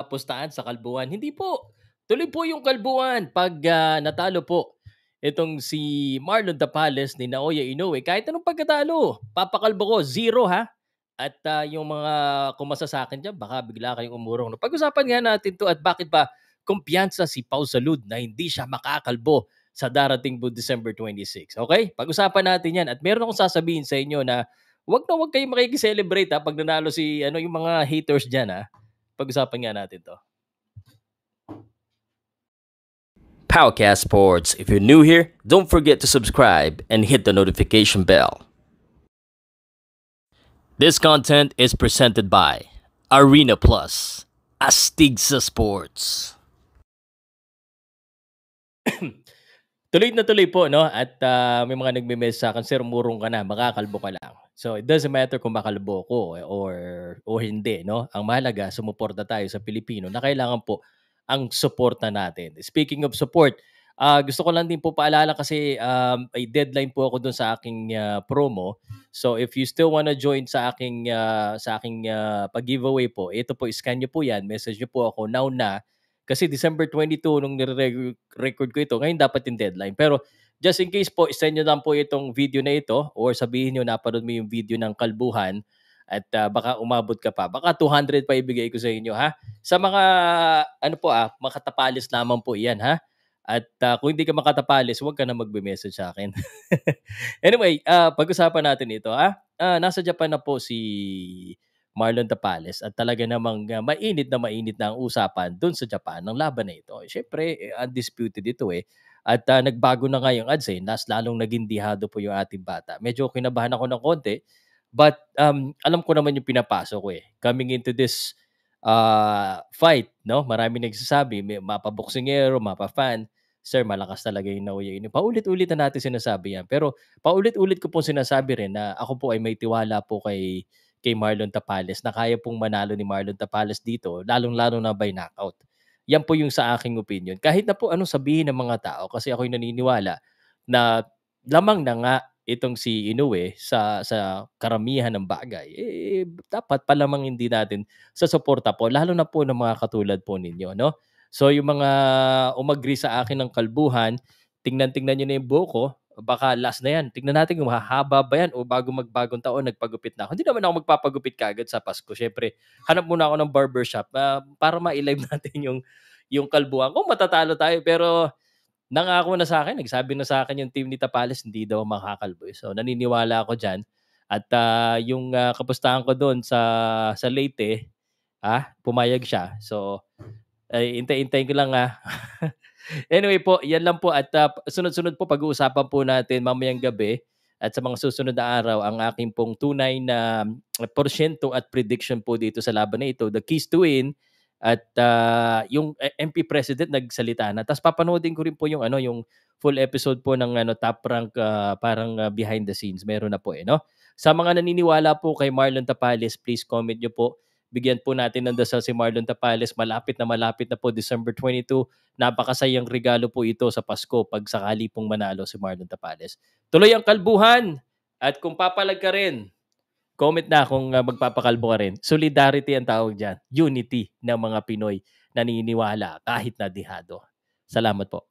pustahan sa kalbuhan. Hindi po. Tuloy po yung kalbuhan 'pag, natalo po itong si Marlon Tapales ni Naoya Inoue. Kahit anong pagkatalo, papakalbo ko, zero ha. At, yung mga kumasa sa'kin diyan baka bigla kayong umurong 'no. Pag-usapan nga natin 'to at bakit ba kumpiyansa si Pau Salud na hindi siya makakalbo sa darating po December 26, okay? Pag-usapan natin 'yan at meron akong sasabihin sa inyo na 'wag kayong makiki-celebrate, 'pag nanalo si ano, yung mga haters diyan, Pag-usapan nga natin 'to. Powcast Sports. If you're new here, don't forget to subscribe and hit the notification bell. This content is presented by Arena Plus, Astig sa Sports. Tuloy na tuloy po 'no at, may mga nagme-message sa'kin, "Sir, umurong ka na, makakalbo ka lang." So, it doesn't matter kung makalbo ko or hindi 'no. Ang mahalaga sumuporta tayo sa Pilipino na kailangan po ang suporta natin. Speaking of support, gusto ko lang din po paalala kasi, may deadline po ako dun sa aking, promo. So, if you still wanna join sa aking pag-giveaway po, ito po, scan niyo po 'yan, message niyo po ako now na kasi December 22 nung record ko ito, ngayon dapat yung deadline. Pero just in case po, send nyo lang po itong video na ito or sabihin nyo napanood mo yung video ng kalbuhan at baka umabot ka pa. Baka 200 pa ibigay ko sa inyo, ha? Sa mga, makatapalis lamang po yan, ha? At kung hindi ka makatapalis, huwag ka na magbe-message sa akin. Anyway, pag-usapan natin ito, ha? Nasa Japan na po si Marlon Tapales at talaga namang mainit na ang usapan doon sa Japan ng laban na ito. Siyempre, undisputed ito at nagbago na nga yung odds Nas lalong naging dihado po yung ating bata. Medyo kinabahan ako ng konti, but alam ko naman yung pinapasok ko Coming into this fight, no? Marami nagsasabi, may mapa-boksingero, mapa-fan, sir, malakas talaga yung Naoya Inoue. Paulit-ulit na natin sinasabi yan. Pero paulit-ulit ko po sinasabi rin na ako po ay may tiwala po kay Marlon Tapales na kaya pong manalo ni Marlon Tapales dito, lalong-lalo na by knockout. Yan po yung sa aking opinion. Kahit na po anong sabihin ng mga tao, kasi ako'y naniniwala na lamang na nga itong si Inoue sa karamihan ng bagay, dapat palamangin din natin sa suporta po, lalo na po ng mga katulad po ninyo, no? So yung mga umagri sa akin ng kalbuhan, tingnan-tingnan niyo na yung buhok ko, baka last na yan. Tingnan natin kung hahaba ba yan o bago magbagong taon, nagpagupit na ako. Hindi naman ako magpapagupit kaagad sa Pasko. Syempre, hanap muna ako ng barbershop para ma-live natin yung kalbuhan. Kung matatalo tayo, pero nangako na sa akin, nagsabi na sa akin yung team ni Tapales, hindi daw makakalbo. So, naniniwala ako dyan. At yung kapustahan ko doon sa Leyte, pumayag siya. So, ay, hintay-hintayin ko lang Anyway po, yan lang po at sunod-sunod po pag-uusapan po natin mamayang gabi at sa mga susunod na araw ang aking pong tunay na porsyento at prediction po dito sa laban na ito, the keys to win at yung MP President nagsalita na. Tapos papanoodin ko rin po yung full episode po ng Top Rank, parang behind the scenes. Meron na po no? Sa mga naniniwala po kay Marlon Tapales, please comment nyo po. Bigyan po natin ng dasal si Marlon Tapales. Malapit na po December 22. Napakasayang regalo po ito sa Pasko pag sakali pong manalo si Marlon Tapales. Tuloy ang kalbuhan at kung papalag ka rin, comment na kung magpapakalbo ka rin. Solidarity ang tawag dyan. Unity ng mga Pinoy naniniwala kahit na dihado. Salamat po.